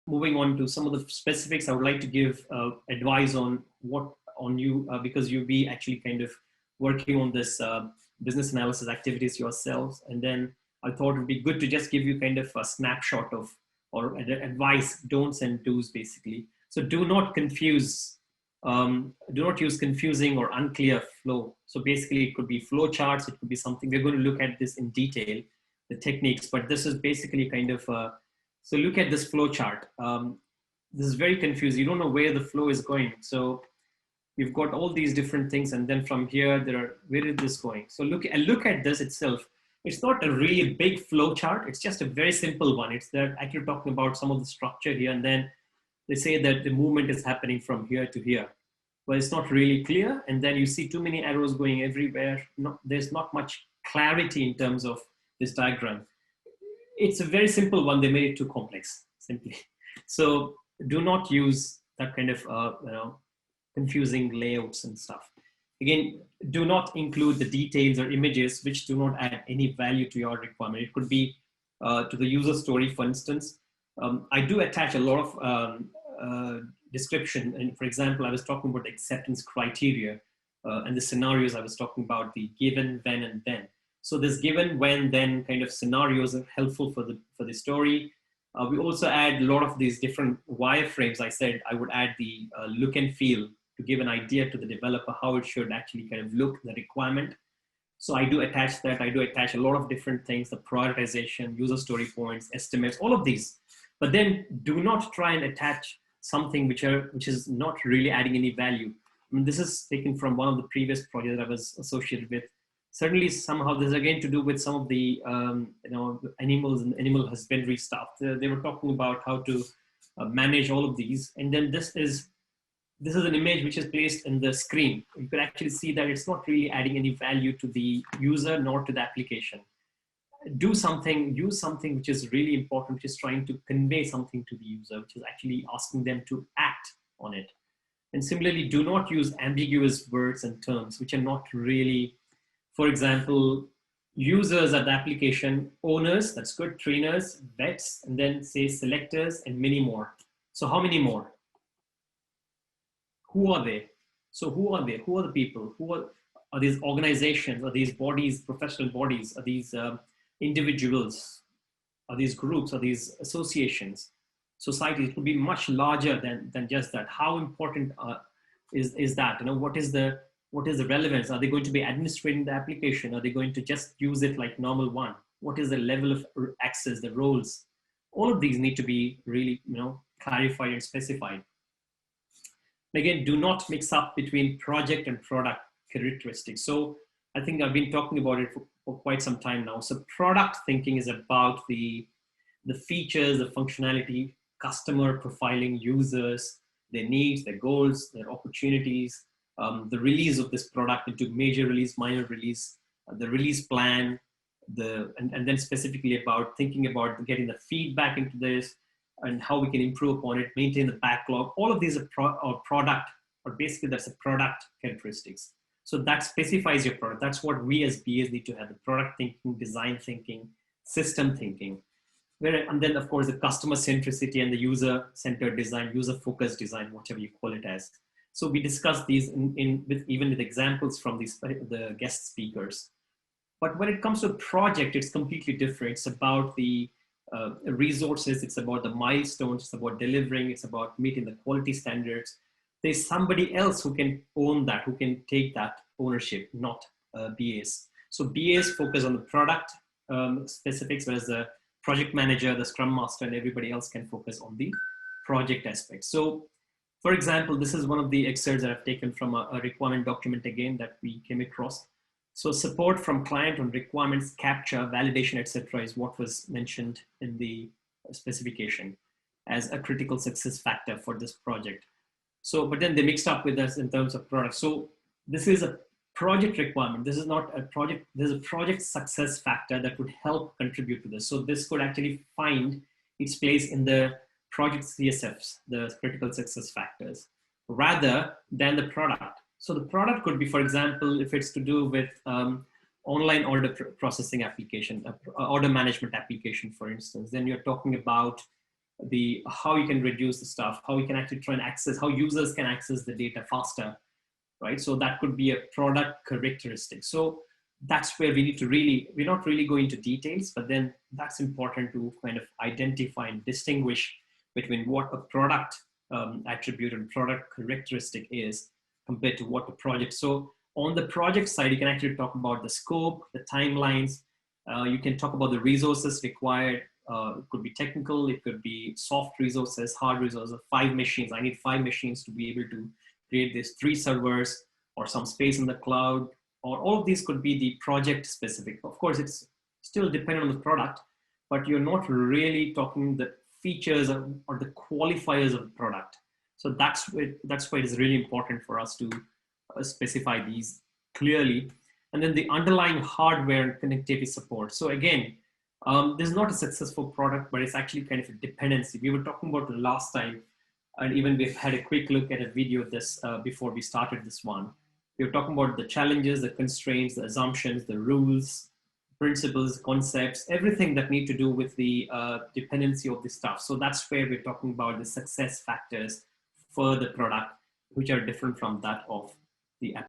moving on to some of the specifics, I would like to give advice on because you'll be actually kind of working on this business analysis activities yourselves. And then I thought it would be good to just give you kind of a snapshot of, or advice, don'ts and do's basically. So do not confuse, do not use confusing or unclear flow. So basically it could be flow charts, it could be something, we're going to look at this in detail, the techniques, but this is basically kind of, so look at this flow chart. This is very confusing. You don't know where the flow is going. So you've got all these different things. And then from here, where is this going? So look at this itself. It's not a really big flow chart. It's just a very simple one. It's that actually talking about some of the structure here. And then they say that the movement is happening from here to here. Well, it's not really clear. And then you see too many arrows going everywhere. There's not much clarity in terms of this diagram. It's a very simple one. They made it too complex, simply. So do not use that kind of confusing layouts and stuff. Again, do not include the details or images which do not add any value to your requirement. It could be to the user story, for instance. I do attach a lot of description. And for example, I was talking about the acceptance criteria and the scenarios. I was talking about the given, when, and then. So this given, when, then kind of scenarios are helpful for the story. We also add a lot of these different wireframes. I said I would add the look and feel to give an idea to the developer how it should actually kind of look, the requirement. So I do attach that. I do attach a lot of different things, the prioritization, user story points, estimates, all of these. But then do not try and attach something which is not really adding any value. I mean, this is taken from one of the previous projects that I was associated with. Certainly somehow this is again to do with some of the animals and animal husbandry stuff. They were talking about how to manage all of these. And then this is an image which is placed in the screen. You could actually see that it's not really adding any value to the user nor to the application. Use something which is really important, which is trying to convey something to the user, which is actually asking them to act on it. And similarly, do not use ambiguous words and terms which are not really, for example, users are the application, owners, that's good, trainers, vets, and then say selectors and many more. So how many more? Who are they? So who are they? Who are the people? Who are these organizations? Are these bodies, professional bodies? Are these individuals? Are these groups? Are these associations? Societies? It could be much larger than just that. How important is that? What is the relevance? Are they going to be administrating the application? Are they going to just use it like normal one? What is the level of access, the roles? All of these need to be really, clarified and specified. Again, do not mix up between project and product characteristics. So I think I've been talking about it for quite some time now. So product thinking is about the features, the functionality, customer profiling, users, their needs, their goals, their opportunities, the release of this product into major release, minor release, the release plan, and then specifically about thinking about getting the feedback into this and how we can improve upon it, maintain the backlog. All of these are product, or basically that's a product characteristics. So that specifies your product. That's what we as BAs need to have, the product thinking, design thinking, system thinking. And then of course the customer centricity and the user-centered design, user-focused design, whatever you call it as. So we discussed these even with examples from the guest speakers. But when it comes to a project, it's completely different. It's about the resources, it's about the milestones, it's about delivering, it's about meeting the quality standards. There's somebody else who can own that, who can take that ownership, not BAs. So BAs focus on the product specifics, whereas the project manager, the scrum master, and everybody else can focus on the project aspect. So for example, this is one of the excerpts that I've taken from a requirement document again that we came across. So support from client on requirements, capture, validation, etc. is what was mentioned in the specification as a critical success factor for this project. So, but then they mixed up with us in terms of product. So this is a project requirement. This is not a project. There's a project success factor that would help contribute to this. So this could actually find its place in the project CSFs, the critical success factors, rather than the product. So the product could be, for example, if it's to do with online order processing application, order management application, for instance, then you're talking about how you can reduce the stuff, how you can actually try and access, how users can access the data faster, right? So that could be a product characteristic. So that's where we need to really, we're not really going into details, but then that's important to kind of identify and distinguish between what a product attribute and product characteristic is compared to what the project. So on the project side, you can actually talk about the scope, the timelines. You can talk about the resources required. It could be technical, it could be soft resources, hard resources, 5 machines. I need 5 machines to be able to create these 3 servers or some space in the cloud, or all of these could be the project specific. Of course, it's still dependent on the product, but you're not really talking the features or the qualifiers of the product. So that's why it is really important for us to specify these clearly. And then the underlying hardware and connectivity support. So again, this is not a successful product, but it's actually kind of a dependency. We were talking about the last time, and even we've had a quick look at a video of this before we started this one. We were talking about the challenges, the constraints, the assumptions, the rules, principles, concepts, everything that need to do with the dependency of the stuff. So that's where we're talking about the success factors for the product, which are different from that of the app.